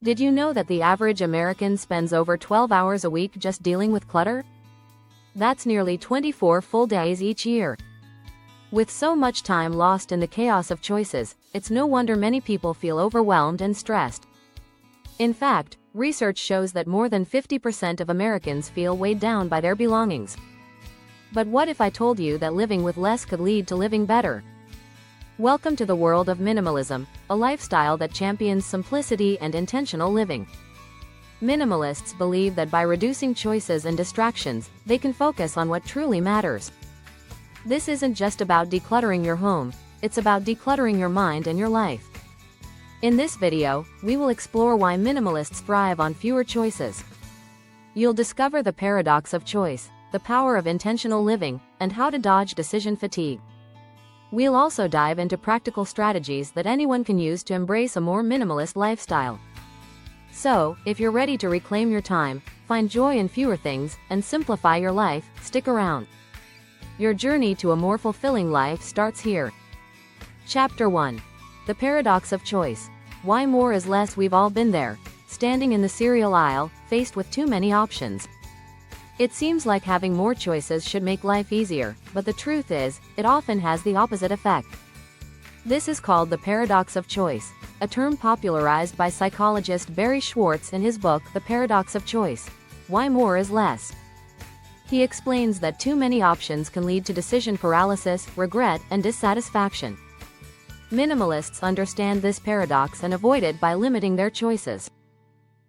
Did you know that the average American spends over 12 hours a week just dealing with clutter? That's nearly 24 full days each year. With so much time lost in the chaos of choices, it's no wonder many people feel overwhelmed and stressed. In fact, research shows that more than 50% of Americans feel weighed down by their belongings. But what if I told you that living with less could lead to living better? Welcome to the world of minimalism, a lifestyle that champions simplicity and intentional living. Minimalists believe that by reducing choices and distractions, they can focus on what truly matters. This isn't just about decluttering your home, it's about decluttering your mind and your life. In this video, we will explore why minimalists thrive on fewer choices. You'll discover the paradox of choice, the power of intentional living, and how to dodge decision fatigue. We'll also dive into practical strategies that anyone can use to embrace a more minimalist lifestyle. So, if you're ready to reclaim your time, find joy in fewer things, and simplify your life, stick around. Your journey to a more fulfilling life starts here. Chapter 1. The Paradox of Choice. Why more is less? We've all been there, standing in the cereal aisle, faced with too many options. It seems like having more choices should make life easier, but the truth is, it often has the opposite effect. This is called the paradox of choice, a term popularized by psychologist Barry Schwartz in his book The Paradox of Choice: Why More is Less. He explains that too many options can lead to decision paralysis, regret, and dissatisfaction. Minimalists understand this paradox and avoid it by limiting their choices.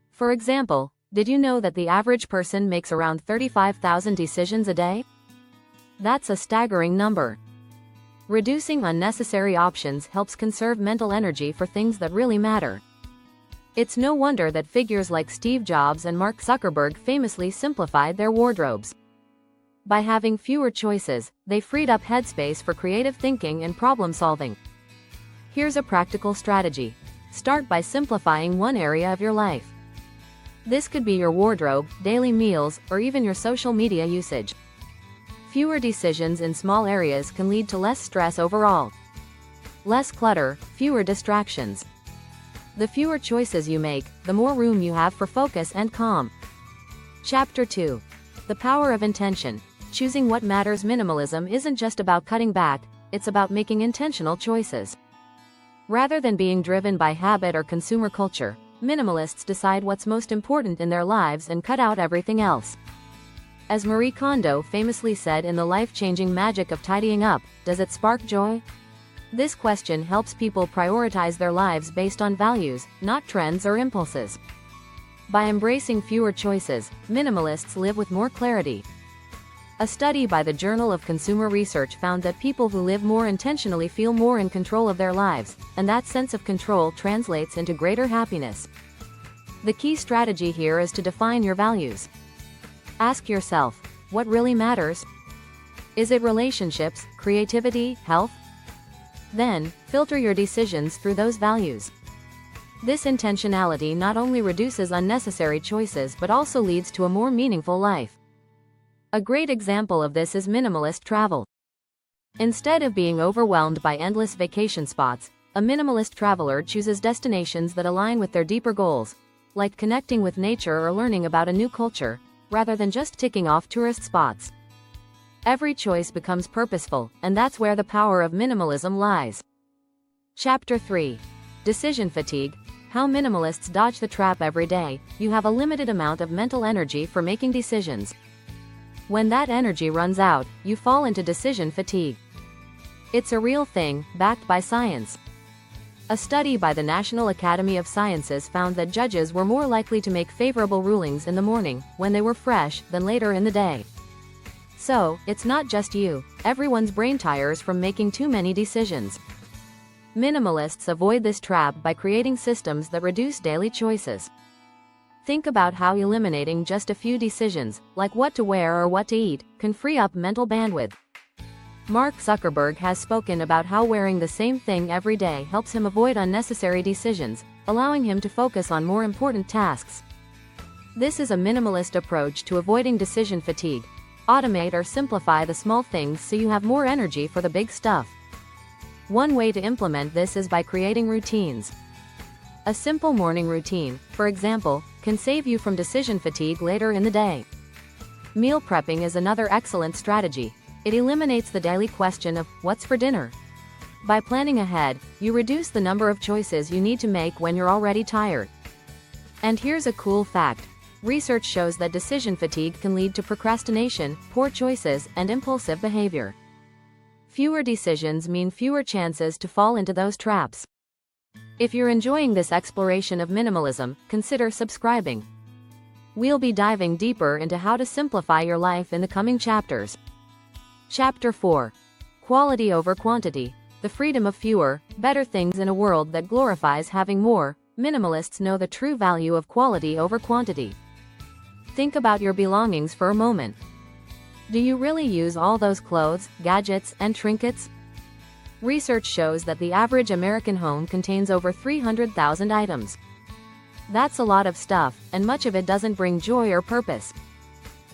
For example, did you know that the average person makes around 35,000 decisions a day? That's a staggering number. Reducing unnecessary options helps conserve mental energy for things that really matter. It's no wonder that figures like Steve Jobs and Mark Zuckerberg famously simplified their wardrobes. By having fewer choices, they freed up headspace for creative thinking and problem solving. Here's a practical strategy. Start by simplifying one area of your life. This could be your wardrobe, daily meals, or even your social media usage. Fewer decisions in small areas can lead to less stress overall. Less clutter, fewer distractions. The fewer choices you make, the more room you have for focus and calm. Chapter 2. The Power of Intention. Choosing what matters. Minimalism isn't just about cutting back, it's about making intentional choices. Rather than being driven by habit or consumer culture, minimalists decide what's most important in their lives and cut out everything else. As Marie Kondo famously said in The Life-Changing Magic of Tidying Up, does it spark joy? This question helps people prioritize their lives based on values, not trends or impulses. By embracing fewer choices, minimalists live with more clarity. A study by the Journal of Consumer Research found that people who live more intentionally feel more in control of their lives, and that sense of control translates into greater happiness. The key strategy here is to define your values. Ask yourself, what really matters? Is it relationships, creativity, health? Then, filter your decisions through those values. This intentionality not only reduces unnecessary choices but also leads to a more meaningful life. A great example of this is minimalist travel. Instead of being overwhelmed by endless vacation spots, a minimalist traveler chooses destinations that align with their deeper goals, like connecting with nature or learning about a new culture, rather than just ticking off tourist spots. Every choice becomes purposeful, and that's where the power of minimalism lies. Chapter 3. Decision Fatigue. How minimalists dodge the trap. Every day, you have a limited amount of mental energy for making decisions. When that energy runs out, you fall into decision fatigue. It's a real thing, backed by science. A study by the National Academy of Sciences found that judges were more likely to make favorable rulings in the morning, when they were fresh, than later in the day. So, it's not just you, everyone's brain tires from making too many decisions. Minimalists avoid this trap by creating systems that reduce daily choices. Think about how eliminating just a few decisions, like what to wear or what to eat, can free up mental bandwidth. Mark Zuckerberg has spoken about how wearing the same thing every day helps him avoid unnecessary decisions, allowing him to focus on more important tasks. This is a minimalist approach to avoiding decision fatigue. Automate or simplify the small things so you have more energy for the big stuff. One way to implement this is by creating routines. A simple morning routine, for example, can save you from decision fatigue later in the day. Meal prepping is another excellent strategy. It eliminates the daily question of, what's for dinner? By planning ahead, you reduce the number of choices you need to make when you're already tired. And here's a cool fact. Research shows that decision fatigue can lead to procrastination, poor choices, and impulsive behavior. Fewer decisions mean fewer chances to fall into those traps. If you're enjoying this exploration of minimalism, consider subscribing. We'll be diving deeper into how to simplify your life in the coming chapters. Chapter 4. Quality over quantity. The freedom of fewer, better things in a world that glorifies having more. Minimalists know the true value of quality over quantity. Think about your belongings for a moment. Do you really use all those clothes, gadgets, and trinkets? Research shows that the average American home contains over 300,000 items. That's a lot of stuff, and much of it doesn't bring joy or purpose.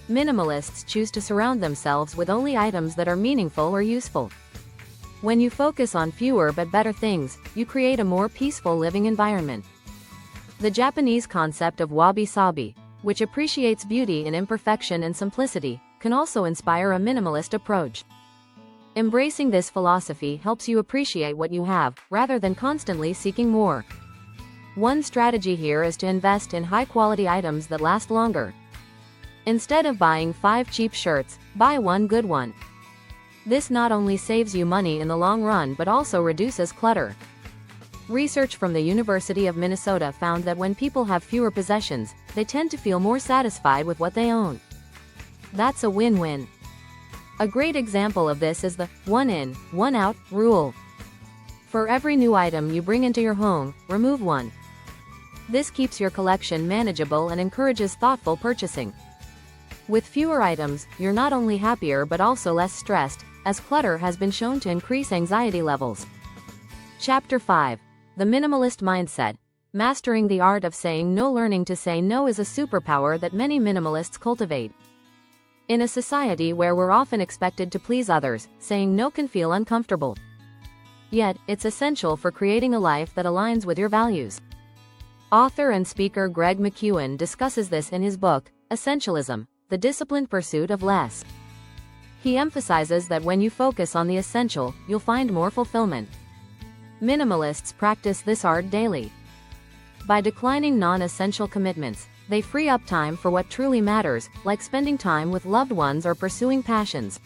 Minimalists choose to surround themselves with only items that are meaningful or useful. When you focus on fewer but better things, you create a more peaceful living environment. The Japanese concept of wabi-sabi, which appreciates beauty in imperfection and simplicity, can also inspire a minimalist approach. Embracing this philosophy helps you appreciate what you have, rather than constantly seeking more. One strategy here is to invest in high-quality items that last longer. Instead of buying 5 cheap shirts, buy one good one. This not only saves you money in the long run but also reduces clutter. Research from the University of Minnesota found that when people have fewer possessions, they tend to feel more satisfied with what they own. That's a win-win. A great example of this is the one in, one out rule. For every new item you bring into your home, remove one. This keeps your collection manageable and encourages thoughtful purchasing. With fewer items, you're not only happier but also less stressed, as clutter has been shown to increase anxiety levels. Chapter 5. The Minimalist Mindset. Mastering the art of saying no. Learning to say no is a superpower that many minimalists cultivate. In a society where we're often expected to please others, saying no can feel uncomfortable. Yet, it's essential for creating a life that aligns with your values. Author and speaker Greg McKeown discusses this in his book, Essentialism: The Disciplined Pursuit of Less. He emphasizes that when you focus on the essential, you'll find more fulfillment. Minimalists practice this art daily. By declining non-essential commitments, they free up time for what truly matters, like spending time with loved ones or pursuing passions.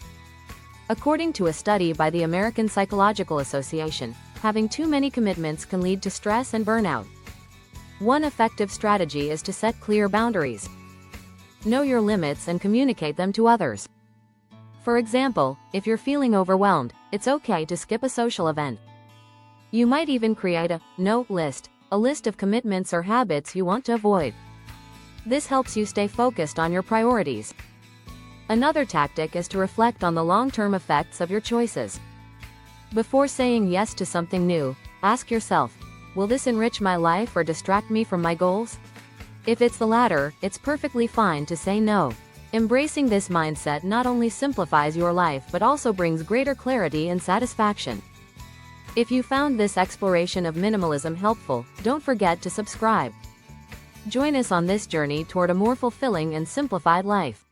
According to a study by the American Psychological Association, having too many commitments can lead to stress and burnout. One effective strategy is to set clear boundaries. Know your limits and communicate them to others. For example, if you're feeling overwhelmed, it's okay to skip a social event. You might even create a no list, a list of commitments or habits you want to avoid. This helps you stay focused on your priorities. Another tactic is to reflect on the long-term effects of your choices. Before saying yes to something new, ask yourself, will this enrich my life or distract me from my goals? If it's the latter, it's perfectly fine to say no. Embracing this mindset not only simplifies your life but also brings greater clarity and satisfaction. If you found this exploration of minimalism helpful, don't forget to subscribe. Join us on this journey toward a more fulfilling and simplified life.